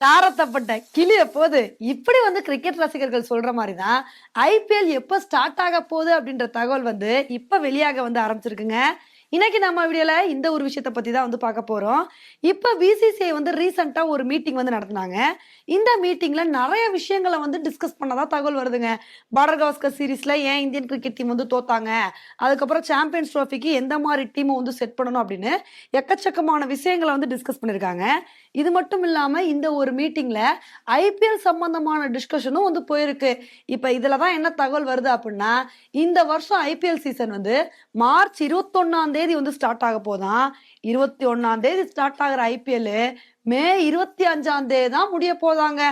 தாரத்தப்பட்ட கிளிய போது இப்படி கிரிக்கெட் ரசிகர்கள் சொல்ற மாதிரி தான் ஐபிஎல் எப்ப ஸ்டார்ட் ஆக போகுது அப்படின்ற தகவல் இப்ப வெளியாக ஆரம்பிச்சிருக்குங்க. இன்னைக்கு நம்ம வீடியோல இந்த ஒரு விஷயத்த பத்தி தான் பார்க்க போறோம். இப்ப பிசிசிஐ ரீசெண்டா ஒரு மீட்டிங் நடத்துனாங்க. இந்த மீட்டிங்ல நிறைய விஷயங்களை டிஸ்கஸ் பண்ணதா தகவல் வருதுங்க. பார்டர் கவாஸ்கர் சீரீஸ்ல ஏன் இந்தியன் கிரிக்கெட் டீம் தோத்தாங்க, அதுக்கப்புறம் சாம்பியன்ஸ் ட்ரோஃபிக்கு எந்த மாதிரி டீம் செட் பண்ணணும் அப்படின்னு எக்கச்சக்கமான விஷயங்களை டிஸ்கஸ் பண்ணிருக்காங்க. இது மட்டும் இல்லாம இந்த ஒரு மீட்டிங்ல ஐபிஎல் சம்பந்தமான டிஸ்கஷனும் போயிருக்கு. இப்ப இதுலதான் என்ன தகவல் வருது அப்படின்னா, இந்த வருஷம் ஐபிஎல் சீசன் மார்ச் 21 தேதி ஸ்டார்ட் ஆக போதான். 21 தேதி ஸ்டார்ட் ஆகிற ஐபிஎல் மே 25 தேதி தான் முடிய போதாங்க.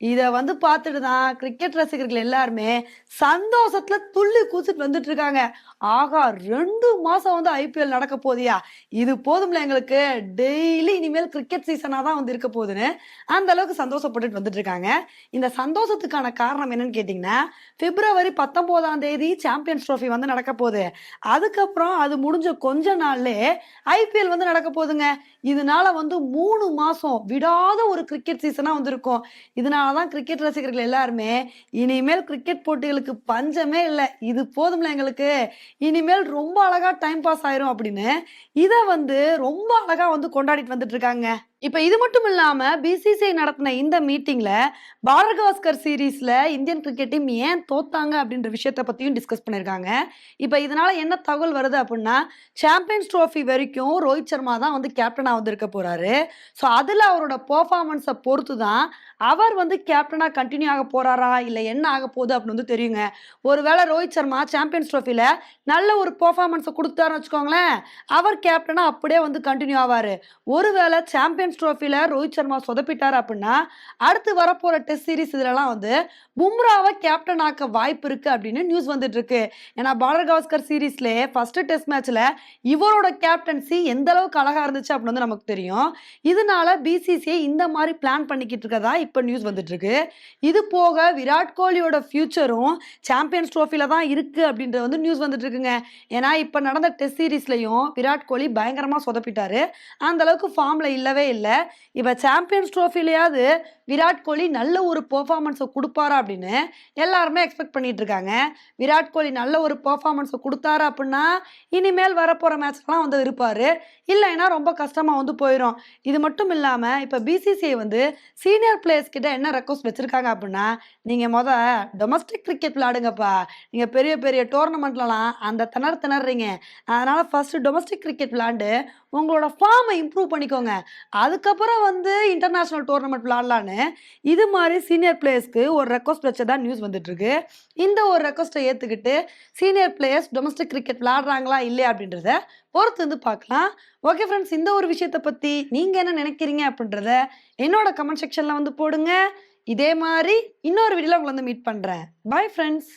இத பார்த்துட்டு தான் கிரிக்கெட் ரசிகர்கள் எல்லாருமே சந்தோஷத்துல துள்ளி கூச்சிட்டு வந்துட்டு இருக்காங்க. ஆகா, 2 மாசம் ஐபிஎல் நடக்க போதியா, இது போதும்ல எங்களுக்கு, டெய்லி இனிமேல் கிரிக்கெட் சீசனா தான் இருக்க போகுதுன்னு அந்த அளவுக்கு சந்தோஷப்பட்டுட்டு வந்துட்டு இருக்காங்க. இந்த சந்தோஷத்துக்கான காரணம் என்னன்னு கேட்டீங்கன்னா, பிப்ரவரி 19 தேதி சாம்பியன்ஸ் ட்ரோஃபி நடக்க போகுது. அதுக்கப்புறம் அது முடிஞ்ச கொஞ்ச நாள்லயே ஐபிஎல் நடக்க போகுதுங்க. இதனால 3 மாசம் விடாத ஒரு கிரிக்கெட் சீசனா இருக்கும். இதனாலதான் கிரிக்கெட் ரசிகர்கள் எல்லாருமே இனிமேல் கிரிக்கெட் போட்டிகளுக்கு பஞ்சமே இல்லை, இது போதும்ல எங்களுக்கு, இனிமேல் ரொம்ப அழகா டைம் பாஸ் ஆயிரும் அப்படின்னு இத ரொம்ப அழகா கொண்டாடிட்டு வந்துட்டு இருக்காங்க. இப்ப இது மட்டும் இல்லாம பிசிசிஐ நடத்தின இந்த மீட்டிங்ல பார்டர் கவாஸ்கர் சீரீஸ்ல இந்தியன் கிரிக்கெட் டீம் ஏன் தோத்தாங்க அப்படின்ற விஷயத்த பத்தியும் டிஸ்கஸ் பண்ணிருக்காங்க. இப்ப இதனால என்ன தகவல் வருது அப்படின்னா, சாம்பியன்ஸ் ட்ரோஃபி வரைக்கும் ரோஹித் சர்மா தான் கேப்டனா இருக்க போறாரு. ஸோ அதுல அவரோட பெர்ஃபார்மன்ஸை பொறுத்து தான் அவர் கேப்டனா கண்டினியூ ஆக போறாரா இல்ல என்ன ஆக போகுது அப்படின்னு தெரியுங்க. ஒருவேளை ரோஹித் சர்மா சாம்பியன்ஸ் ட்ரோஃபில நல்ல ஒரு பெர்ஃபார்மன்ஸை கொடுத்தாருன்னு வச்சுக்கோங்களேன், அவர் கேப்டனா அப்படியே கண்டினியூ ஆவாரு. ஒருவேளை சாம்பியன்ஸ் ட்ரோஃபில ரோஹித் சர்மா சொதப்பிட்டாரு அப்படின்னா அடுத்து வரப்போற டெஸ்ட் சீரிஸ் இதெல்லாம் பும்ராவை கேப்டன் ஆக்க வாய்ப்பு இருக்கு அப்படின்னு நியூஸ் வந்துட்டு இருக்கு. ஏன்னா பார்டர் கவாஸ்கர் சீரீஸ்ல ஃபர்ஸ்ட் டெஸ்ட் மேட்ச்ல இவரோட கேப்டன்சி எந்த அளவுக்கு அழகா இருந்துச்சு அப்படின்னு நமக்கு தெரியும். இதனால பிசிசிஐ இந்த மாதிரி பிளான் பண்ணிக்கிட்டு இருக்கதா இப்ப நியூஸ் வந்துட்டு இருக்கு. இது போக விராட் கோலியோட ஃபியூச்சரும் சாம்பியன்ஸ் ட்ரோஃபில தான் இருக்கு அப்படின்ற நியூஸ் வந்துட்டு இருக்குங்க. ஏன்னா இப்ப நடந்த டெஸ்ட் சீரீஸ்லயும் விராட் கோலி பயங்கரமா சொதப்பிட்டாரு, அந்த அளவுக்கு ஃபார்ம்ல இல்லவே இல்லை. இப்ப சாம்பியன்ஸ் ட்ரோஃபிலையாவது விராட் கோலி நல்ல ஒரு பெர்ஃபார்மன்ஸை கொடுப்பாரா அப்படின்னு எல்லாருமே எக்ஸ்பெக்ட் பண்ணிட்டு இருக்காங்க. விராட் கோலி நல்ல ஒரு பெர்ஃபார்மன்ஸை கொடுத்தாரு அப்படின்னா இனிமேல் வரப்போற மேட்ச்லாம் இருப்பாரு, இல்லைன்னா ரொம்ப கஷ்டமா போயிடும். இது மட்டும் இல்லாம இப்ப பிசிசிஐ சீனியர் பிளேயர்ஸ் கிட்ட என்ன ரெக்வஸ்ட் வச்சிருக்காங்க அப்படின்னா, நீங்க டொமஸ்டிக் கிரிக்கெட் விளையாடுங்கப்பா, நீங்க பெரிய பெரிய டோர்னமெண்ட்லாம் அந்த திணறீங்க, அதனால ஃபர்ஸ்ட் டொமஸ்டிக் கிரிக்கெட் விளையாண்டு உங்களோட ஃபார்மை இம்ப்ரூவ் பண்ணிக்கோங்க, அதுக்கப்புறம் இன்டர்நேஷனல் டோர்னமெண்ட் விளையாடலான்னு இது மாதிரி சீனியர் பிளேயர்ஸ்க்கு ஒரு ரெக்வஸ்ட் வச்சதா நியூஸ் வந்துட்டு இருக்கு. இந்த ஒரு ரெக்வஸ்ட்டை ஏத்துக்கிட்டு சீனியர் பிளேயர்ஸ் டொமஸ்டிக் கிரிக்கெட் விளையாடுறாங்களா இல்லையா அப்படின்றத பொறுத்து பார்க்கலாம். ஓகே ஃப்ரெண்ட்ஸ், இந்த ஒரு விஷயத்தை பத்தி நீங்க என்ன நினைக்கிறீங்க அப்படின்றத என்னோட கமெண்ட் செக்ஷன்ல போடுங்க. இதே மாதிரி இன்னொரு வீடியோல உங்களை மீட் பண்றேன். Bye friends.